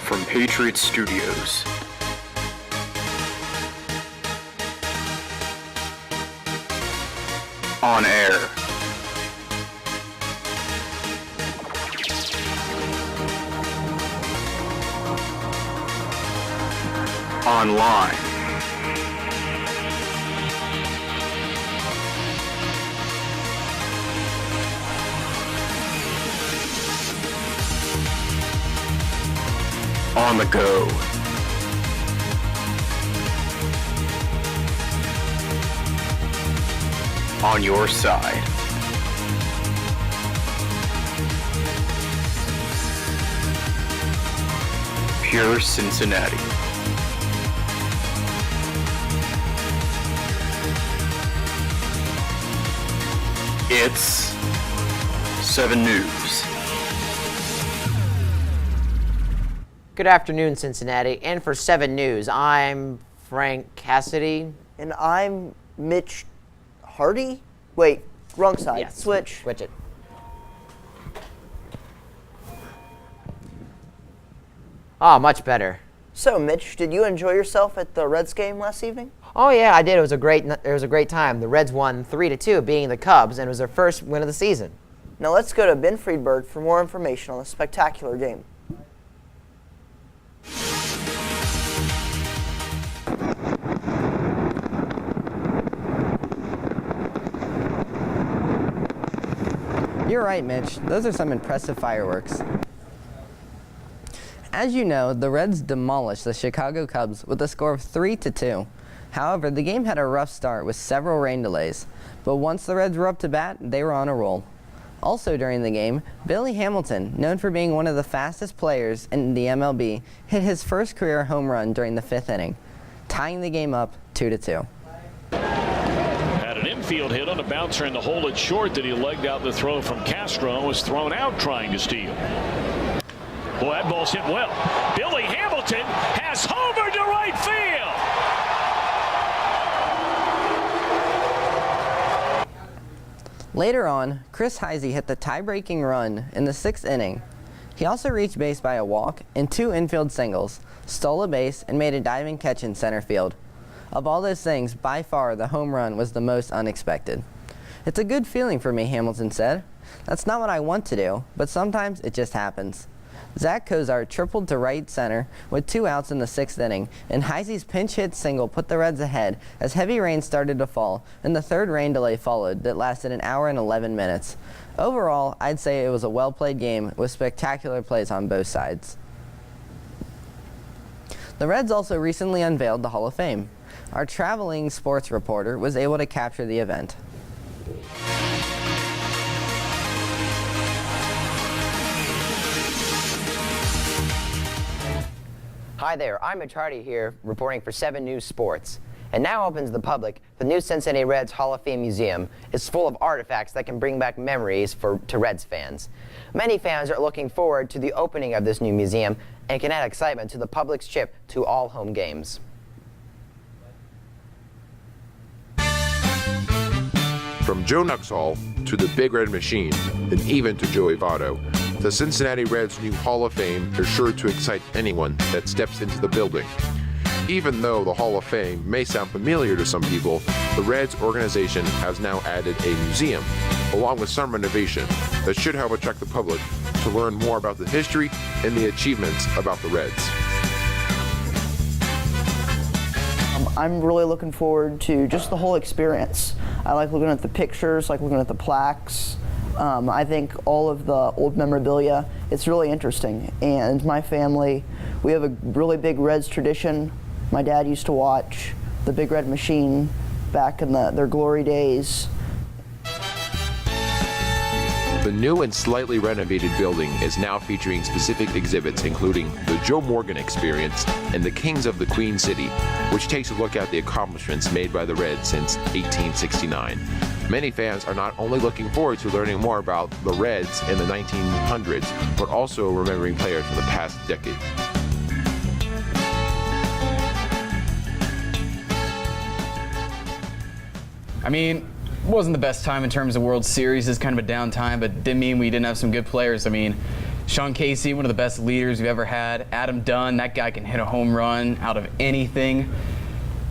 from Patriot Studios. On air. Online. On the go. On your side. Pure Cincinnati. It's 7 News. Good afternoon, Cincinnati, and for 7 News, I'm Frank Cassidy. And I'm Mitch Hardy? Wait, wrong side. Yes. Switch. Switch it. Oh, much better. So, Mitch, did you enjoy yourself at the Reds game last evening? Oh yeah, I did. It was a great time. The Reds won 3-2, beating the Cubs, and it was their first win of the season. Now let's go to Ben Friedberg for more information on the spectacular game. You're right, Mitch. Those are some impressive fireworks. As you know, the Reds demolished the Chicago Cubs with a score of 3-2. However, the game had a rough start with several rain delays, but once the Reds were up to bat, they were on a roll. Also during the game, Billy Hamilton, known for being one of the fastest players in the MLB, hit his first career home run during the 5th inning, tying the game up 2-2. Had an infield hit on a bouncer in the hole at short that he legged out the throw from Castro, was thrown out trying to steal. Boy, that ball's hit well. Billy Hamilton has homered to right field. Later on, Chris Heisey hit the tie-breaking run in the 6th inning. He also reached base by a walk and 2 infield singles, stole a base, and made a diving catch in center field. Of all those things, by far the home run was the most unexpected. "It's a good feeling for me," Hamilton said. "That's not what I want to do, but sometimes it just happens." Zach Cozart tripled to right center with 2 outs in the 6th inning, and Heisey's pinch hit single put the Reds ahead as heavy rain started to fall, and the 3rd rain delay followed that lasted an hour and 11 minutes. Overall, I'd say it was a well-played game with spectacular plays on both sides. The Reds also recently unveiled the Hall of Fame. Our traveling sports reporter was able to capture the event. Hi there, I'm Mitch Hardy here, reporting for 7 News Sports. And now opens to the public, the new Cincinnati Reds Hall of Fame Museum is full of artifacts that can bring back memories to Reds fans. Many fans are looking forward to the opening of this new museum and can add excitement to the public's trip to all home games. From Joe Nuxhall to the Big Red Machine, and even to Joey Votto, the Cincinnati Reds' new Hall of Fame is sure to excite anyone that steps into the building. Even though the Hall of Fame may sound familiar to some people, the Reds organization has now added a museum, along with some renovation, that should help attract the public to learn more about the history and the achievements about the Reds. I'm really looking forward to just the whole experience. I like looking at the pictures, like looking at the plaques. I think all of the old memorabilia, it's really interesting. And my family, we have a really big Reds tradition. My dad used to watch the Big Red Machine back in their glory days. The new and slightly renovated building is now featuring specific exhibits including the Joe Morgan Experience and the Kings of the Queen City, which takes a look at the accomplishments made by the Reds since 1869. Many fans are not only looking forward to learning more about the Reds in the 1900s, but also remembering players from the past decade. I mean, it wasn't the best time in terms of World Series. It's kind of a downtime, but didn't mean we didn't have some good players. I mean, Sean Casey, one of the best leaders we've ever had. Adam Dunn, that guy can hit a home run out of anything.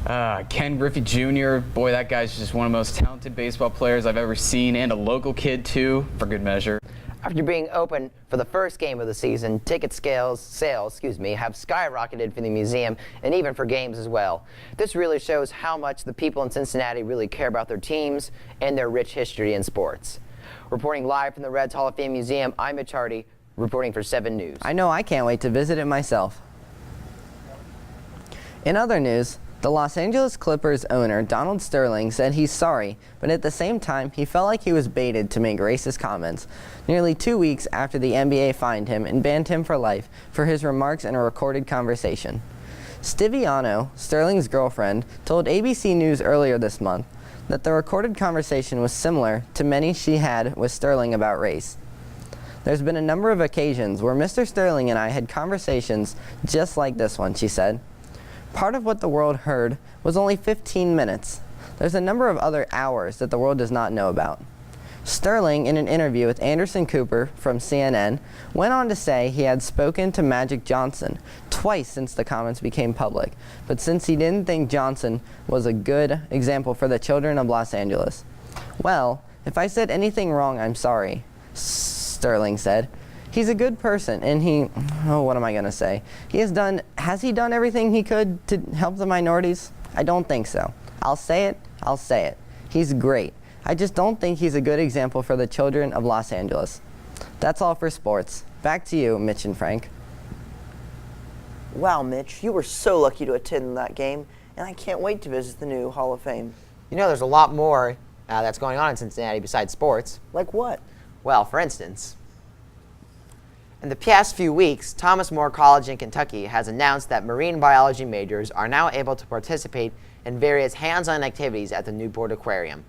Ken Griffey Jr., boy, that guy's just one of the most talented baseball players I've ever seen, and a local kid too, for good measure. After being open for the first game of the season, ticket sales have skyrocketed for the museum and even for games as well. This really shows how much the people in Cincinnati really care about their teams and their rich history in sports. Reporting live from the Reds Hall of Fame Museum, I'm Mitch, reporting for 7 News. I know I can't wait to visit it myself. In other news, the Los Angeles Clippers owner, Donald Sterling, said he's sorry, but at the same time, he felt like he was baited to make racist comments nearly 2 weeks after the NBA fined him and banned him for life for his remarks in a recorded conversation. Stiviano, Sterling's girlfriend, told ABC News earlier this month that the recorded conversation was similar to many she had with Sterling about race. There's been a number of occasions where Mr. Sterling and I had conversations just like this one, she said. Part of what the world heard was only 15 minutes. There's a number of other hours that the world does not know about. Sterling, in an interview with Anderson Cooper from CNN, went on to say he had spoken to Magic Johnson twice since the comments became public, but since he didn't think Johnson was a good example for the children of Los Angeles. Well, if I said anything wrong, I'm sorry, Sterling said. He's a good person, and what am I going to say? Has he done everything he could to help the minorities? I don't think so. I'll say it. He's great. I just don't think he's a good example for the children of Los Angeles. That's all for sports. Back to you, Mitch and Frank. Wow, Mitch, you were so lucky to attend that game, and I can't wait to visit the new Hall of Fame. You know, there's a lot more that's going on in Cincinnati besides sports. Like what? Well, for instance, in the past few weeks, Thomas More College in Kentucky has announced that marine biology majors are now able to participate in various hands-on activities at the Newport Aquarium.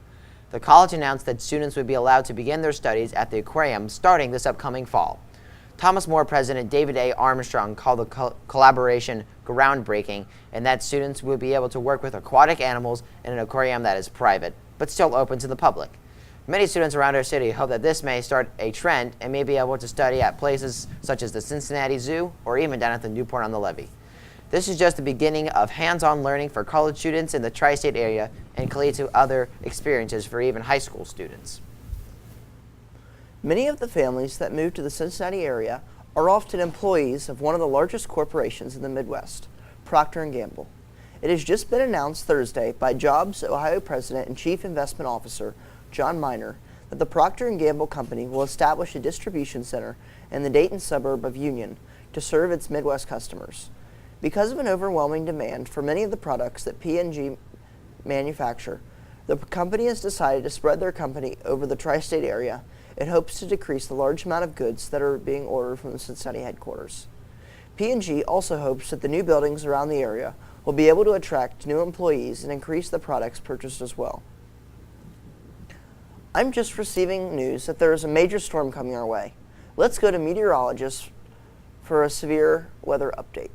The college announced that students would be allowed to begin their studies at the aquarium starting this upcoming fall. Thomas More President David A. Armstrong called the collaboration groundbreaking, and that students will be able to work with aquatic animals in an aquarium that is private, but still open to the public. Many students around our city hope that this may start a trend and may be able to study at places such as the Cincinnati Zoo or even down at the Newport on the Levee. This is just the beginning of hands-on learning for college students in the tri-state area and can lead to other experiences for even high school students. Many of the families that move to the Cincinnati area are often employees of one of the largest corporations in the Midwest, Procter & Gamble. It has just been announced Thursday by Jobs Ohio President and Chief Investment Officer John Miner that the Procter & Gamble company will establish a distribution center in the Dayton suburb of Union to serve its Midwest customers. Because of an overwhelming demand for many of the products that P&G manufacture, the company has decided to spread their company over the tri-state area in hopes to decrease the large amount of goods that are being ordered from the Cincinnati headquarters. P&G also hopes that the new buildings around the area will be able to attract new employees and increase the products purchased as well. I'm just receiving news that there is a major storm coming our way. Let's go to meteorologists for a severe weather update.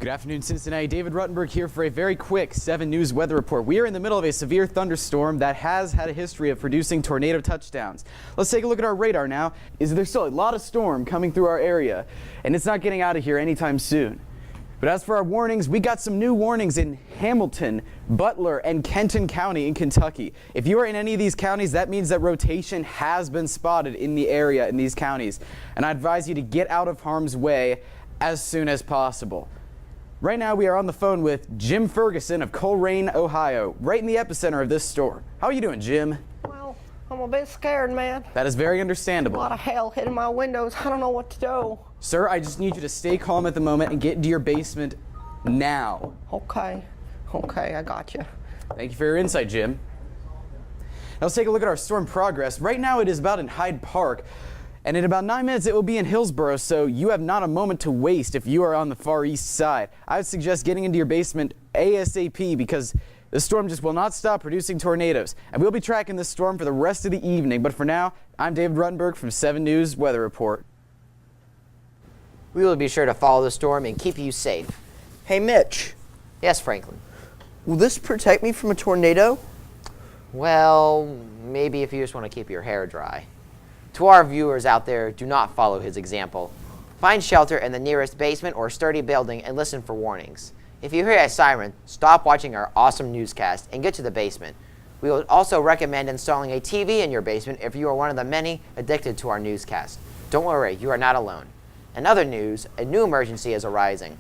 Good afternoon, Cincinnati. David Ruttenberg here for a very quick 7 News weather report. We are in the middle of a severe thunderstorm that has had a history of producing tornado touchdowns. Let's take a look at our radar now. There's still a lot of storm coming through our area, and it's not getting out of here anytime soon. But as for our warnings, we got some new warnings in Hamilton, Butler, and Kenton County in Kentucky. If you are in any of these counties, that means that rotation has been spotted in the area in these counties. And I advise you to get out of harm's way as soon as possible. Right now, we are on the phone with Jim Ferguson of Coleraine, Ohio, right in the epicenter of this storm. How are you doing, Jim? Well, I'm a bit scared, man. That is very understandable. A lot of hail hitting my windows. I don't know what to do. Sir, I just need you to stay calm at the moment and get into your basement now. Okay, I got you. Thank you for your insight, Jim. Now let's take a look at our storm progress. Right now, it is about in Hyde Park. And in about 9 minutes, it will be in Hillsborough, so you have not a moment to waste if you are on the far east side. I would suggest getting into your basement ASAP because the storm just will not stop producing tornadoes. And we'll be tracking this storm for the rest of the evening. But for now, I'm David Ruttenberg from 7 News Weather Report. We will be sure to follow the storm and keep you safe. Hey, Mitch. Yes, Franklin. Will this protect me from a tornado? Well, maybe if you just want to keep your hair dry. To our viewers out there, do not follow his example. Find shelter in the nearest basement or sturdy building and listen for warnings. If you hear a siren, stop watching our awesome newscast and get to the basement. We would also recommend installing a TV in your basement if you are one of the many addicted to our newscast. Don't worry, you are not alone. In other news, a new emergency is arising.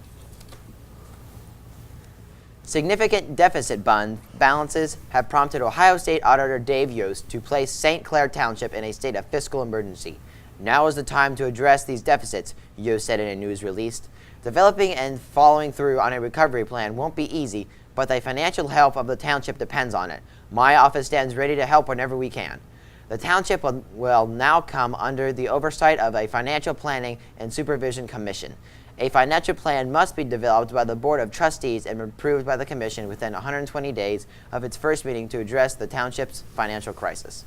Significant deficit balances have prompted Ohio State Auditor Dave Yost to place St. Clair Township in a state of fiscal emergency. Now is the time to address these deficits, Yost said in a news release. Developing and following through on a recovery plan won't be easy, but the financial health of the township depends on it. My office stands ready to help whenever we can. The township will now come under the oversight of a Financial Planning and Supervision Commission. A financial plan must be developed by the Board of Trustees and approved by the Commission within 120 days of its first meeting to address the township's financial crisis.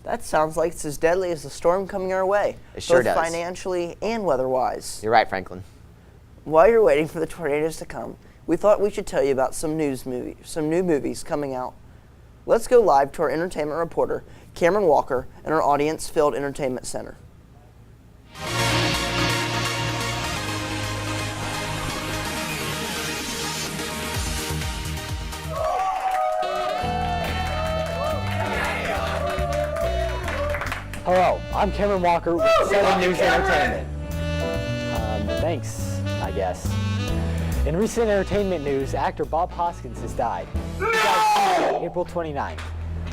That sounds like it's as deadly as the storm coming our way. It sure does. Both financially and weather-wise. You're right, Franklin. While you're waiting for the tornadoes to come, we thought we should tell you about some new movies coming out. Let's go live to our entertainment reporter, Cameron Walker, in our audience-filled entertainment center. Hello, I'm Cameron Walker with 7 News Entertainment. Thanks, I guess. In recent entertainment news, actor Bob Hoskins has died. He died Tuesday, April 29th.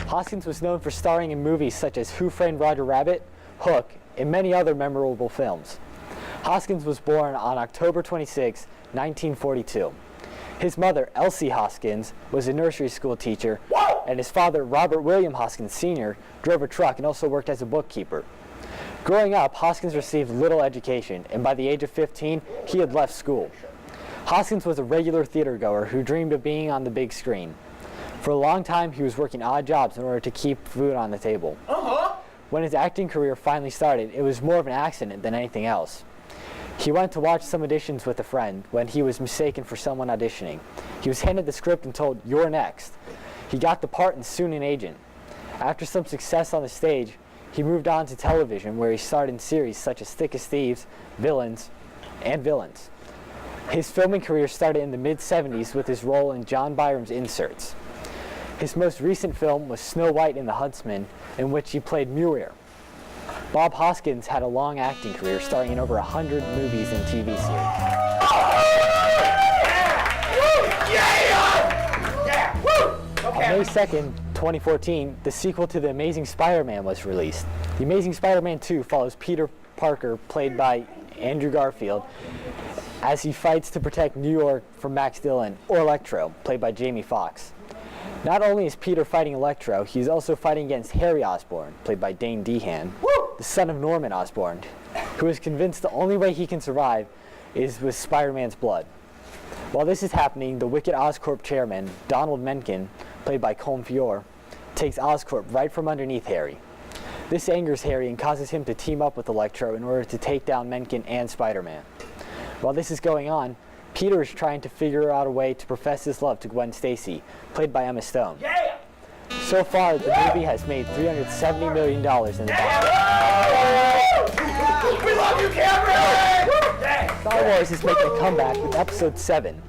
Hoskins was known for starring in movies such as Who Framed Roger Rabbit, Hook, and many other memorable films. Hoskins was born on October 26, 1942. His mother, Elsie Hoskins, was a nursery school teacher, and his father, Robert William Hoskins Sr., drove a truck and also worked as a bookkeeper. Growing up, Hoskins received little education, and by the age of 15, he had left school. Hoskins was a regular theater goer who dreamed of being on the big screen. For a long time, he was working odd jobs in order to keep food on the table. When his acting career finally started, it was more of an accident than anything else. He went to watch some auditions with a friend when he was mistaken for someone auditioning. He was handed the script and told, "You're next." He got the part and soon an agent. After some success on the stage, he moved on to television where he starred in series such as Thick as Thieves, Villains. His filming career started in the mid-70s with his role in John Byram's Inserts. His most recent film was Snow White and the Huntsman, in which he played Muir. Bob Hoskins had a long acting career, starring in over 100 movies and TV series. On May 2nd, 2014, the sequel to The Amazing Spider-Man was released. The Amazing Spider-Man 2 follows Peter Parker, played by Andrew Garfield, as he fights to protect New York from Max Dillon, or Electro, played by Jamie Foxx. Not only is Peter fighting Electro, he's also fighting against Harry Osborn, played by Dane DeHaan, the son of Norman Osborn, who is convinced the only way he can survive is with Spider-Man's blood. While this is happening, the wicked Oscorp chairman, Donald Mencken, played by Colm Feore, takes Oscorp right from underneath Harry. This angers Harry and causes him to team up with Electro in order to take down Mencken and Spider-Man. While this is going on, Peter is trying to figure out a way to profess his love to Gwen Stacy, played by Emma Stone. So far, the movie has made $370 million in the box office. We love you, Cameron! Star Wars is making a comeback with Episode 7.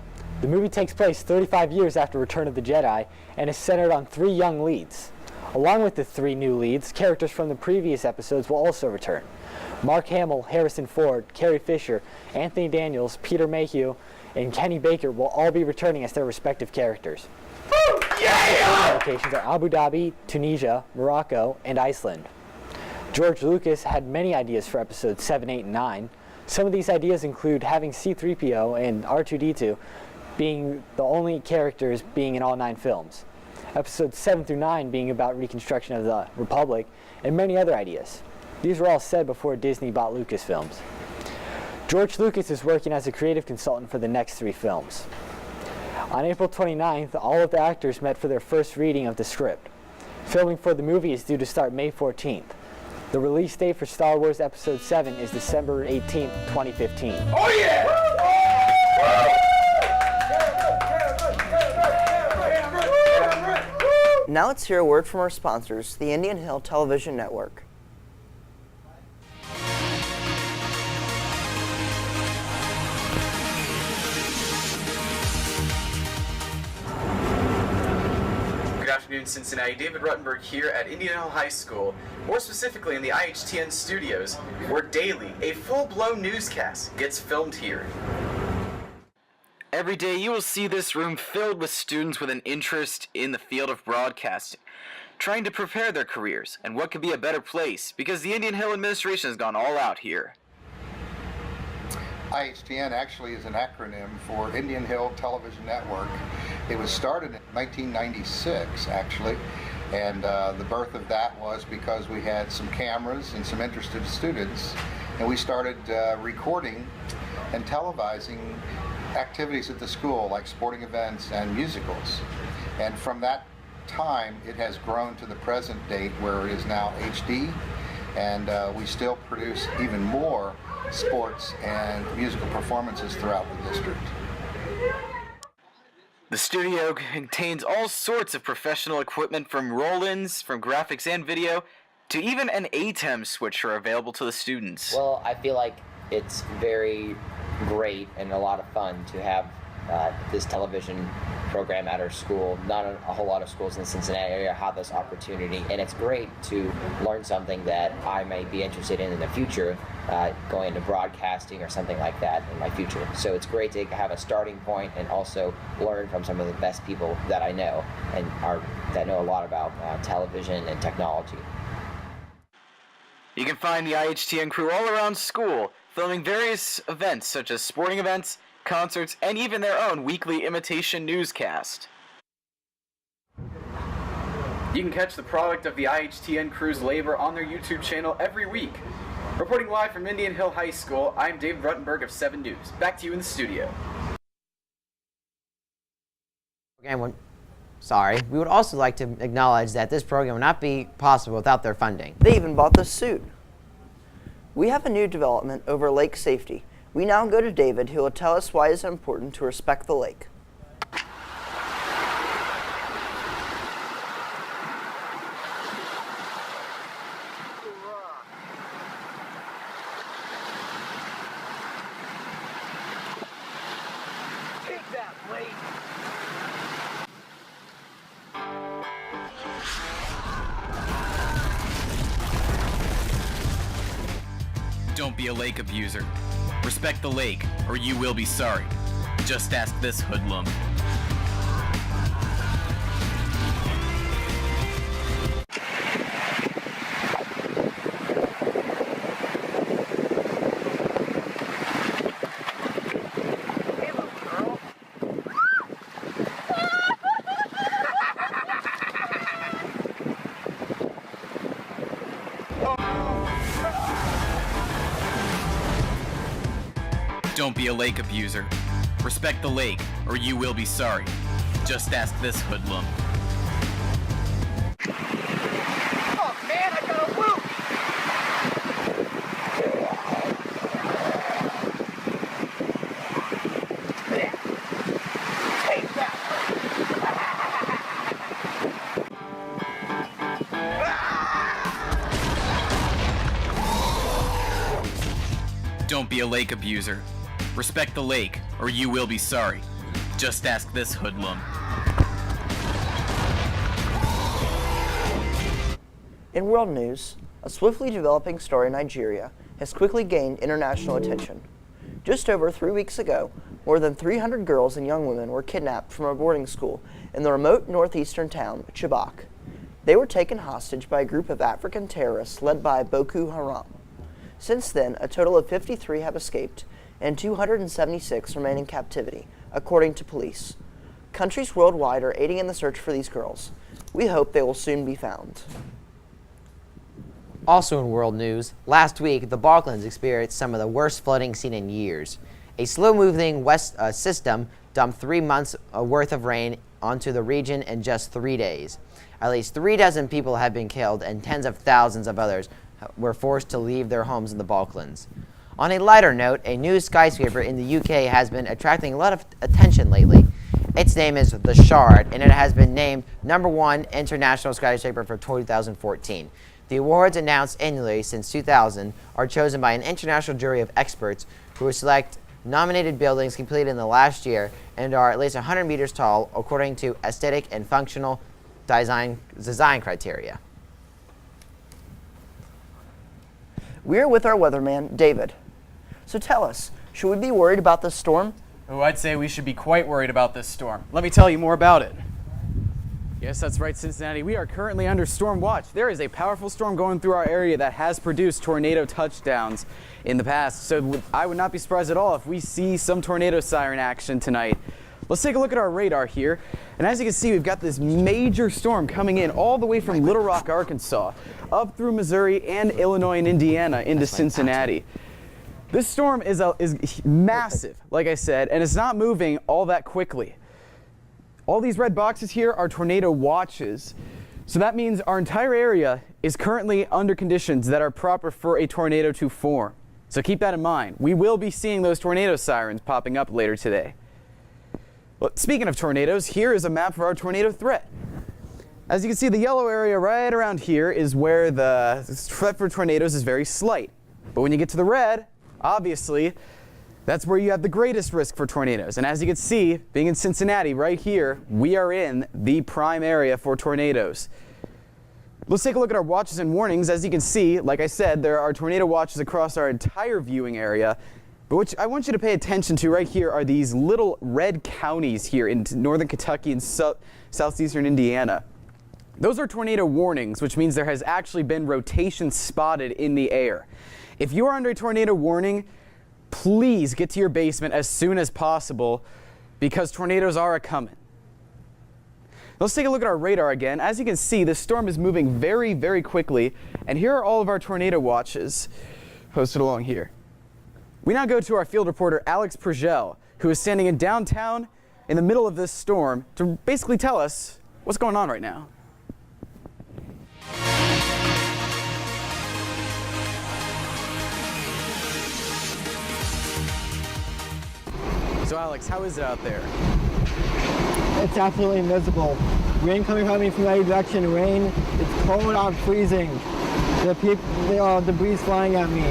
The movie takes place 35 years after Return of the Jedi and is centered on 3 young leads. Along with the 3 new leads, characters from the previous episodes will also return. Mark Hamill, Harrison Ford, Carrie Fisher, Anthony Daniels, Peter Mayhew, and Kenny Baker will all be returning as their respective characters. Locations are Abu Dhabi, Tunisia, Morocco, and Iceland. George Lucas had many ideas for episodes 7, 8, and 9. Some of these ideas include having C-3PO and R2-D2 being the only characters being in all 9 films. Episodes 7 through 9 being about reconstruction of the Republic, and many other ideas. These were all said before Disney bought Lucasfilms. George Lucas is working as a creative consultant for the next 3 films. On April 29th, all of the actors met for their first reading of the script. Filming for the movie is due to start May 14th. The release date for Star Wars Episode 7 is December 18th, 2015. Oh yeah! Now let's hear a word from our sponsors, the Indian Hill Television Network. Good afternoon, Cincinnati. David Ruttenberg here at Indian Hill High School, more specifically in the IHTN studios, where daily a full-blown newscast gets filmed here. Every day you will see this room filled with students with an interest in the field of broadcasting, trying to prepare their careers, and what could be a better place, because the Indian Hill administration has gone all out here. IHTN actually is an acronym for Indian Hill Television Network. It was started in 1996, actually, and the birth of that was because we had some cameras and some interested students, and we started recording and televising activities at the school, like sporting events and musicals. And from that time, it has grown to the present date where it is now HD, and we still produce even more sports and musical performances throughout the district. The studio contains all sorts of professional equipment, from roll-ins, from graphics and video, to even an ATEM switcher available to the students. Well, I feel like it's very great and a lot of fun to have this television program at our school. Not a whole lot of schools in the Cincinnati area have this opportunity, and it's great to learn something that I may be interested in the future, going into broadcasting or something like that in my future. So it's great to have a starting point and also learn from some of the best people that I know and that know a lot about television and technology. You can find the IHTN crew all around school, filming various events such as sporting events, concerts, and even their own weekly imitation newscast. You can catch the product of the IHTN crew's labor on their YouTube channel every week. Reporting live from Indian Hill High School, I'm David Ruttenberg of 7 News. Back to you in the studio. We would also like to acknowledge that this program would not be possible without their funding. They even bought this suit. We have a new development over lake safety. We now go to David, who will tell us why it's important to respect the lake. Take that, Blake. Don't be a lake abuser. Respect the lake, or you will be sorry. Just ask this hoodlum. Don't be a lake abuser. Respect the lake, or you will be sorry. Just ask this hoodlum. Oh man, I got a loop! Take that! Don't be a lake abuser. Respect the lake, or you will be sorry. Just ask this hoodlum. In world news, a swiftly developing story in Nigeria has quickly gained international attention. Just over 3 weeks ago, more than 300 girls and young women were kidnapped from a boarding school in the remote northeastern town, Chibok. They were taken hostage by a group of African terrorists led by Boko Haram. Since then, a total of 53 have escaped, and 276 remain in captivity, according to police. Countries worldwide are aiding in the search for these girls. We hope they will soon be found. Also in world news, last week the Balkans experienced some of the worst flooding seen in years. A slow-moving west system dumped 3 months' worth of rain onto the region in just 3 days. At least 36 people have been killed, and tens of thousands of others were forced to leave their homes in the Balkans. On a lighter note, a new skyscraper in the UK has been attracting a lot of attention lately. Its name is The Shard, and it has been named #1 International Skyscraper for 2014. The awards, announced annually since 2000, are chosen by an international jury of experts who will select nominated buildings completed in the last year and are at least 100 meters tall according to aesthetic and functional design criteria. We're with our weatherman, David. So tell us, should we be worried about this storm? Oh, I'd say we should be quite worried about this storm. Let me tell you more about it. Yes, that's right, Cincinnati. We are currently under storm watch. There is a powerful storm going through our area that has produced tornado touchdowns in the past. So I would not be surprised at all if we see some tornado siren action tonight. Let's take a look at our radar here. And as you can see, we've got this major storm coming in all the way from Little Rock, Arkansas, up through Missouri and Illinois and Indiana into Cincinnati. This storm is massive, like I said, and it's not moving all that quickly. All these red boxes here are tornado watches. So that means our entire area is currently under conditions that are proper for a tornado to form. So keep that in mind. We will be seeing those tornado sirens popping up later today. Well, speaking of tornadoes, here is a map for our tornado threat. As you can see, the yellow area right around here is where the threat for tornadoes is very slight. But when you get to the red, obviously, that's where you have the greatest risk for tornadoes. And as you can see, being in Cincinnati right here, we are in the prime area for tornadoes. Let's take a look at our watches and warnings. As you can see, like I said, there are tornado watches across our entire viewing area. But what I want you to pay attention to right here are these little red counties here in northern Kentucky and southeastern Indiana. Those are tornado warnings, which means there has actually been rotation spotted in the air. If you are under a tornado warning, please get to your basement as soon as possible because tornadoes are a-coming. Let's take a look at our radar again. As you can see, this storm is moving very, very quickly, and here are all of our tornado watches posted along here. We now go to our field reporter, Alex Pregel, who is standing in downtown in the middle of this storm to basically tell us what's going on right now. So Alex, how is it out there? It's absolutely miserable. Rain coming from me from every direction. Rain, it's cold, I'm freezing. The debris flying at me.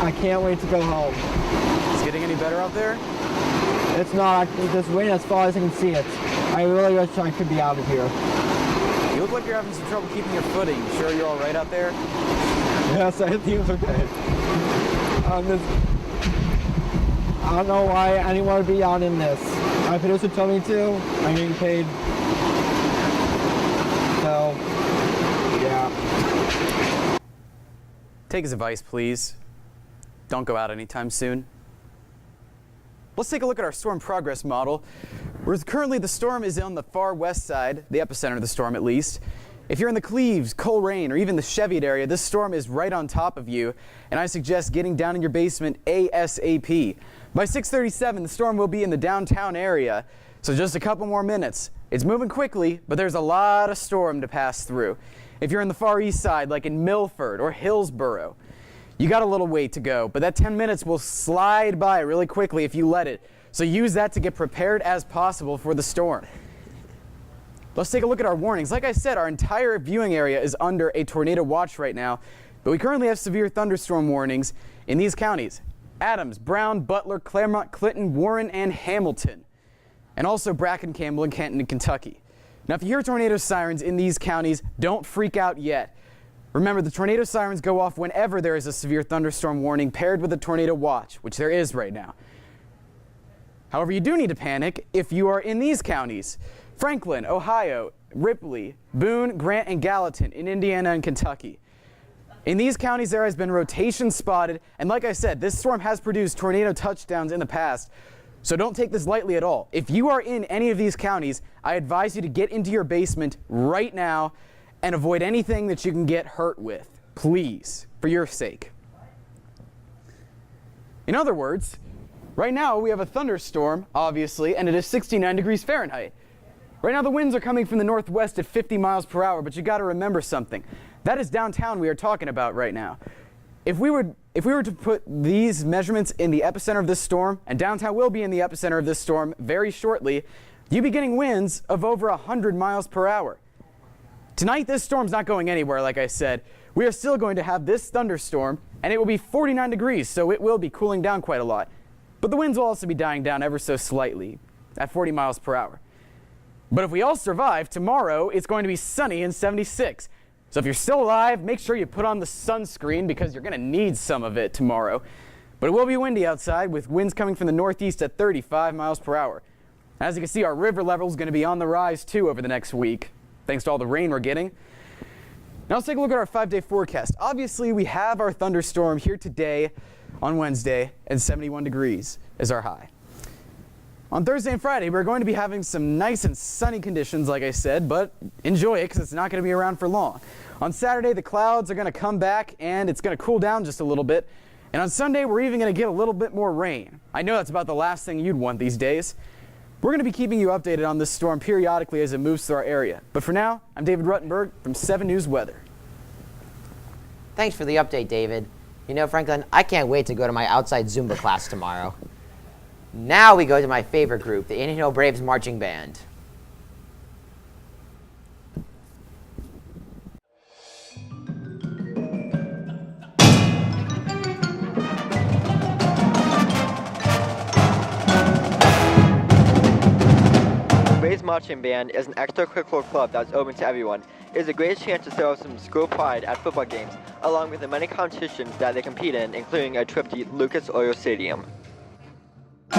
I can't wait to go home. Is it getting any better out there? It's not. It's just rain as far as I can see it. I really wish I could be out of here. You look like you're having some trouble keeping your footing. You sure you're all right out there? Yes, I think it's okay. I don't know why anyone would be out in this. My producer told me to. I'm getting paid. So, yeah. Take his advice, please. Don't go out anytime soon. Let's take a look at our storm progress model. Where currently the storm is on the far west side, the epicenter of the storm at least. If you're in the Cleves, Coleraine, or even the Cheviot area, this storm is right on top of you, and I suggest getting down in your basement ASAP. By 6:37, the storm will be in the downtown area, so just a couple more minutes. It's moving quickly, but there's a lot of storm to pass through. If you're in the far east side, like in Milford or Hillsboro, you got a little way to go, but that 10 minutes will slide by really quickly if you let it. So use that to get prepared as possible for the storm. Let's take a look at our warnings. Like I said, our entire viewing area is under a tornado watch right now, but we currently have severe thunderstorm warnings in these counties: Adams, Brown, Butler, Claremont, Clinton, Warren, and Hamilton, and also Bracken, Campbell, and Kenton in Kentucky. Now, if you hear tornado sirens in these counties, don't freak out yet. Remember, the tornado sirens go off whenever there is a severe thunderstorm warning paired with a tornado watch, which there is right now. However, you do need to panic if you are in these counties: Franklin, Ohio, Ripley, Boone, Grant, and Gallatin in Indiana and Kentucky. In these counties, there has been rotation spotted, and like I said, this storm has produced tornado touchdowns in the past, so don't take this lightly at all. If you are in any of these counties, I advise you to get into your basement right now and avoid anything that you can get hurt with, please, for your sake. In other words, right now we have a thunderstorm, obviously, and it is 69 degrees Fahrenheit. Right now the winds are coming from the northwest at 50 miles per hour, but you got to remember something. That is downtown we are talking about right now. If we were to put these measurements in the epicenter of this storm, and downtown will be in the epicenter of this storm very shortly, you'd be getting winds of over 100 miles per hour. Tonight, this storm's not going anywhere, like I said. We are still going to have this thunderstorm, and it will be 49 degrees, so it will be cooling down quite a lot. But the winds will also be dying down ever so slightly, at 40 miles per hour. But if we all survive, tomorrow it's going to be sunny and 76. So if you're still alive, make sure you put on the sunscreen because you're going to need some of it tomorrow. But it will be windy outside with winds coming from the northeast at 35 miles per hour. As you can see, our river level is going to be on the rise too over the next week, thanks to all the rain we're getting. Now let's take a look at our 5-day forecast. Obviously, we have our thunderstorm here today on Wednesday, and 71 degrees is our high. On Thursday and Friday, we're going to be having some nice and sunny conditions, like I said, but enjoy it because it's not going to be around for long. On Saturday, the clouds are going to come back and it's going to cool down just a little bit. And on Sunday, we're even going to get a little bit more rain. I know that's about the last thing you'd want these days. We're going to be keeping you updated on this storm periodically as it moves through our area. But for now, I'm David Ruttenberg from 7 News Weather. Thanks for the update, David. You know, Franklin, I can't wait to go to my outside Zumba class tomorrow. Now we go to my favorite group, the Indian Hill Braves Marching Band. The Braves Marching Band is an extracurricular club that's open to everyone. It is a great chance to show some school pride at football games, along with the many competitions that they compete in, including a trip to Lucas Oil Stadium. I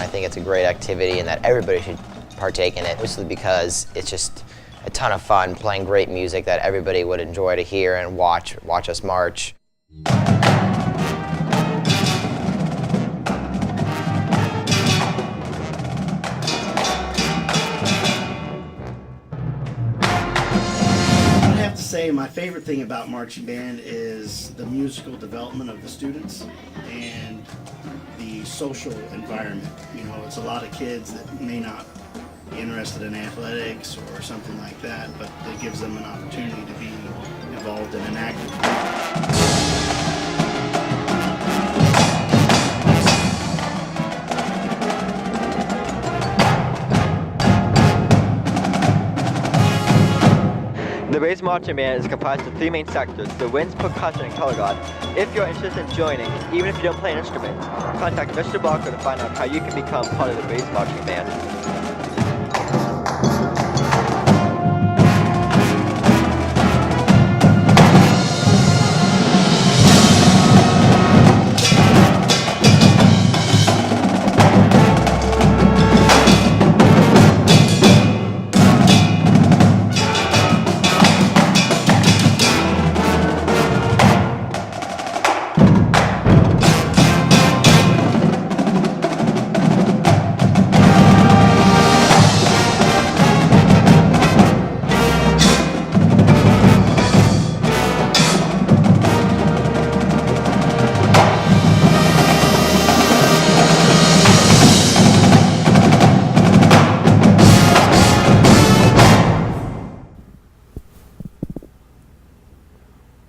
think it's a great activity and that everybody should partake in it, mostly because it's just a ton of fun playing great music that everybody would enjoy to hear and watch us march. Say my favorite thing about marching band is the musical development of the students and the social environment. You know, it's a lot of kids that may not be interested in athletics or something like that, but it gives them an opportunity to be involved in an active group. The Braves Marching Band is comprised of 3 main sectors, the winds, percussion, and color guard. If you're interested in joining, even if you don't play an instrument, contact Mr. Barker to find out how you can become part of the Braves Marching Band.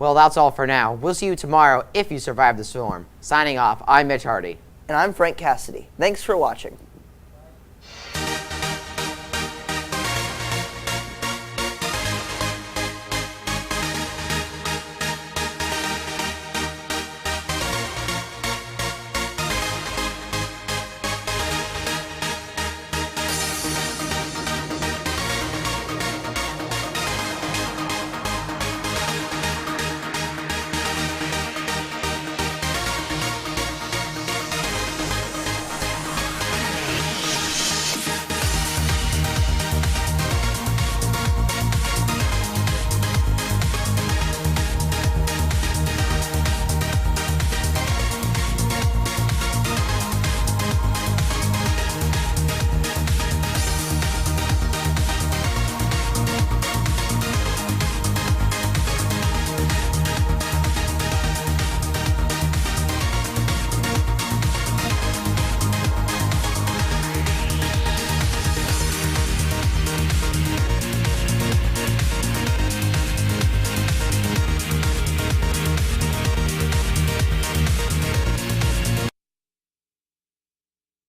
Well, that's all for now. We'll see you tomorrow if you survive the storm. Signing off, I'm Mitch Hardy. And I'm Frank Cassidy. Thanks for watching.